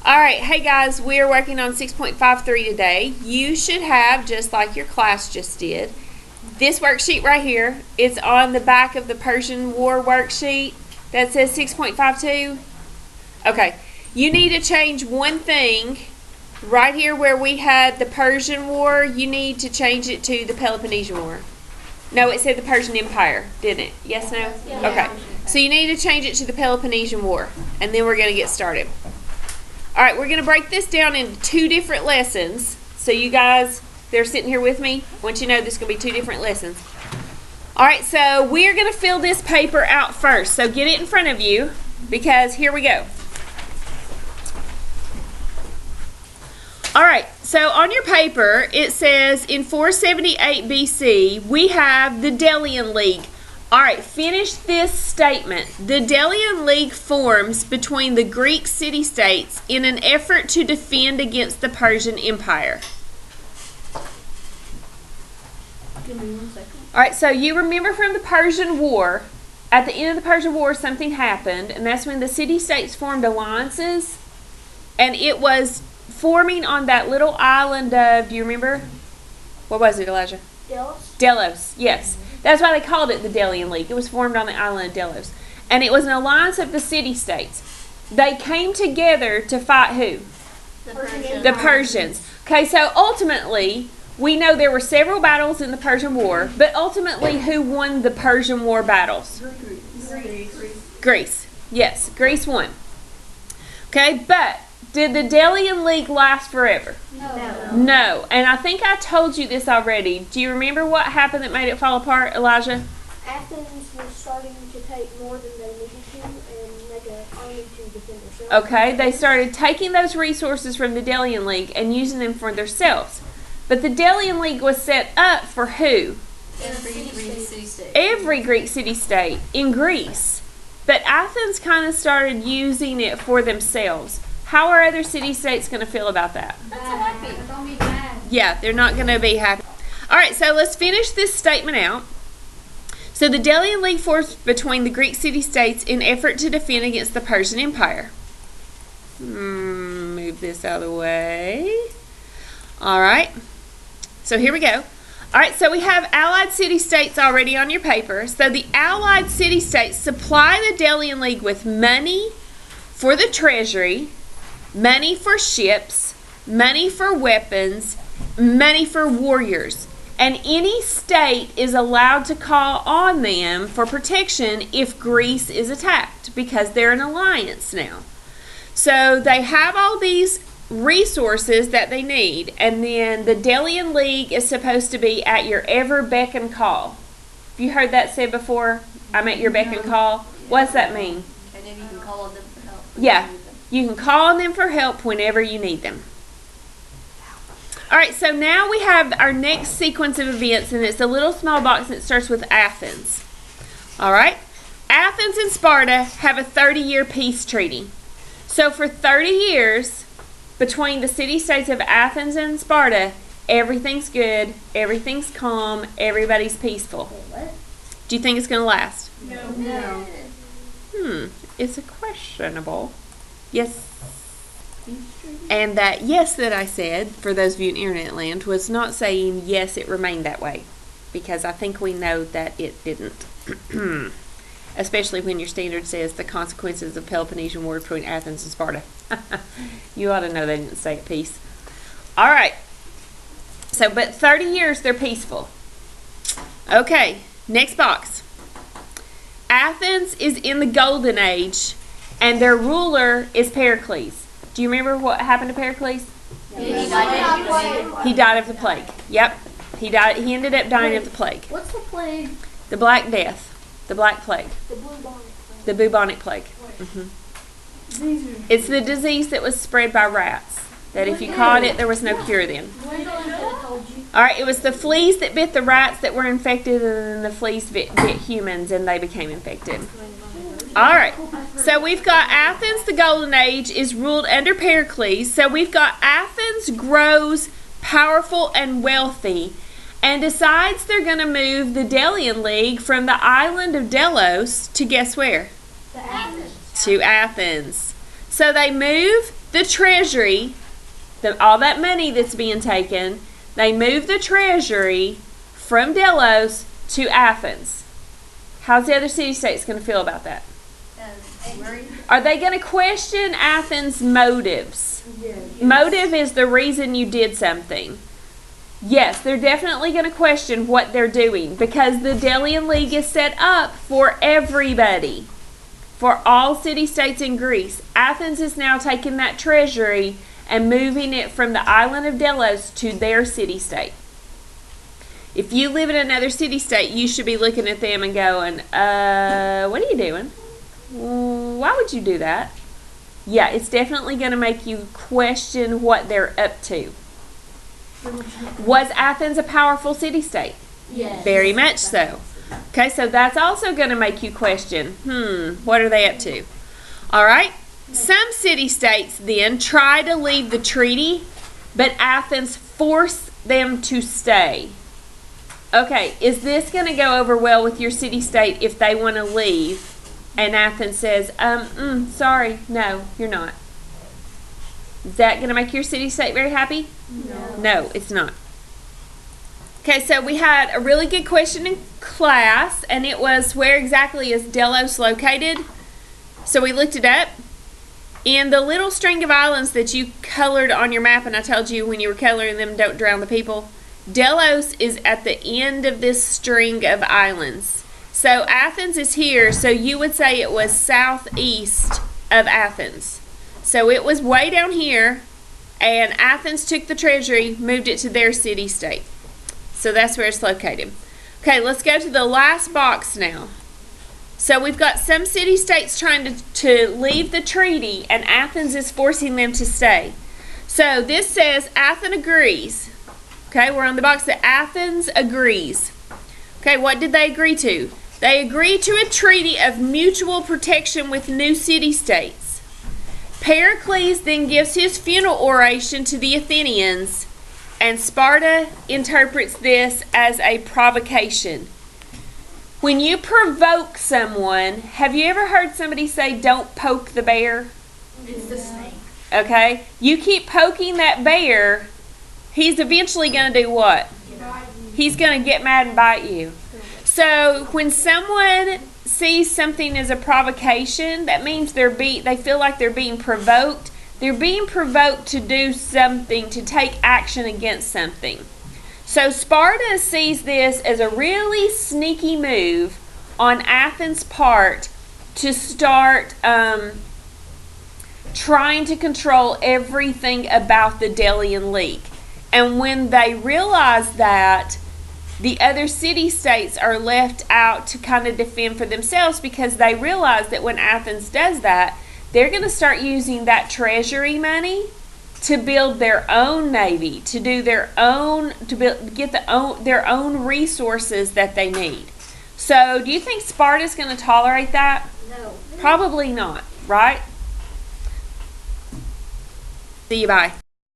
Alright, hey guys, we are working on 6.53 today. You should have, just like your class just did, this worksheet right here. It's on the back of the Persian War worksheet that says 6.52. Okay, you need to change one thing. Right here where we had the Persian War, you need to change it to the Peloponnesian War. No, it said the Persian Empire, didn't it? Yes, no? Yeah. Okay, so you need to change it to the Peloponnesian War, and then we're going to get started. Alright, we're going to break this down into two different lessons. So you guys, they're sitting here with me. I want you to know this is going to be two different lessons. Alright, so we're going to fill this paper out first. So get it in front of you, because here we go. Alright, so on your paper, it says in 478 BC, we have the Delian League. Alright, finish this statement. The Delian League forms between the Greek city-states in an effort to defend against the Persian Empire. Give me 1 second. Alright, so you remember from the Persian War, at the end of the Persian War, something happened, and that's when the city-states formed alliances, and it was forming on that little island of, do you remember? What was it, Elijah? Delos? Delos, yes. That's why they called it the Delian League. It was formed on the island of Delos. And it was an alliance of the city-states. They came together to fight who? The Persians. The Persians. Okay, so ultimately, we know there were several battles in the Persian War, but ultimately, who won the Persian War battles? Greece. Yes, Greece won. Okay, but did the Delian League last forever? No. No. And I think I told you this already. Do you remember what happened that made it fall apart, Elijah? Athens was starting to take more than they needed to and make an army to defend themselves. Okay, they started taking those resources from the Delian League and using them for themselves. But the Delian League was set up for who? Every Greek city-state. Every Greek city-state in Greece. But Athens kind of started using it for themselves. How are other city-states going to feel about that? That's happy. Don't be mad. Yeah, they're not going to be happy. All right, so let's finish this statement out. So the Delian League forms between the Greek city-states in effort to defend against the Persian Empire. Move this out of the way. All right, so here we go. All right, so we have allied city-states already on your paper. So the allied city-states supply the Delian League with money for the treasury, money for ships, money for weapons, money for warriors. And any state is allowed to call on them for protection if Greece is attacked because they're an alliance now. So they have all these resources that they need, and then the Delian League is supposed to be at your ever beck and call. Have you heard that said before? I'm at your beck and call. What does that mean? And then you can call on them for help. Yeah, you can call on them for help whenever you need them. Alright, so now we have our next sequence of events, and it's a little small box that starts with Athens. Alright, Athens and Sparta have a 30-year peace treaty. So for 30 years, between the city-states of Athens and Sparta, everything's good, everything's calm, everybody's peaceful. What? Do you think it's going to last? No. It's a questionable. Yes. And that yes that I said, for those of you in Internet land, was not saying yes, it remained that way. Because I think we know that it didn't. Especially when your standard says the consequences of Peloponnesian War between Athens and Sparta. You ought to know they didn't say it peace. Alright. So, but 30 years they're peaceful. Okay, next box. Athens is in the Golden Age, and their ruler is Pericles. Do you remember what happened to Pericles? Yeah, He died of the plague. Yep. He died. He ended up dying of the plague. What's the plague? The Black Death. The Black Plague. The bubonic plague. The bubonic plague. It's the disease that was spread by rats. That if you caught it, there was no cure then. Alright, it was the fleas that bit the rats that were infected, and then the fleas bit humans, and they became infected. Alright, so we've got Athens, the Golden Age, is ruled under Pericles. So we've got Athens grows powerful and wealthy, and decides they're going to move the Delian League from the island of Delos to guess where? To Athens. To Athens. So they move the treasury, all that money that's being taken, they move the treasury from Delos to Athens. How's the other city-states going to feel about that? Worried. Are they going to question Athens' motives? Yes. Motive is the reason you did something. Yes, they're definitely going to question what they're doing because the Delian League is set up for everybody, for all city-states in Greece. Athens is now taking that treasury and moving it from the island of Delos to their city-state. If you live in another city-state, you should be looking at them and going, what are you doing? Why would you do that? Yeah, it's definitely going to make you question what they're up to. Was Athens a powerful city-state? Yes. Very much so. Okay, so that's also going to make you question, what are they up to? All right. Some city-states then try to leave the treaty, but Athens forced them to stay. Okay, is this going to go over well with your city-state if they want to leave and Athens says, sorry, no, you're not? Is that going to make your city-state very happy? No. No, it's not. Okay, so we had a really good question in class, and it was, where exactly is Delos located? So we looked it up. In the little string of islands that you colored on your map, and I told you when you were coloring them, don't drown the people, Delos is at the end of this string of islands. So Athens is here, so you would say it was southeast of Athens. So it was way down here, and Athens took the treasury, moved it to their city-state. So that's where it's located. Okay, let's go to the last box now. So we've got some city-states trying to leave the treaty, and Athens is forcing them to stay. So this says Athens agrees. Okay, we're on the box that Athens agrees. Okay, what did they agree to? They agreed to a treaty of mutual protection with new city-states. Pericles then gives his funeral oration to the Athenians, and Sparta interprets this as a provocation. When you provoke someone, have you ever heard somebody say, don't poke the bear? It's the snake. Okay? You keep poking that bear, he's eventually going to do what? He's going to get mad and bite you. So when someone sees something as a provocation, that means they feel like they're being provoked. They're being provoked to do something, to take action against something. So Sparta sees this as a really sneaky move on Athens' part to start trying to control everything about the Delian League. And when they realize that, the other city-states are left out to kind of defend for themselves, because they realize that when Athens does that, they're going to start using that treasury money to build their own navy, to do their own, their own resources that they need. So, do you think Sparta's going to tolerate that? No. Probably not, right? See you, bye.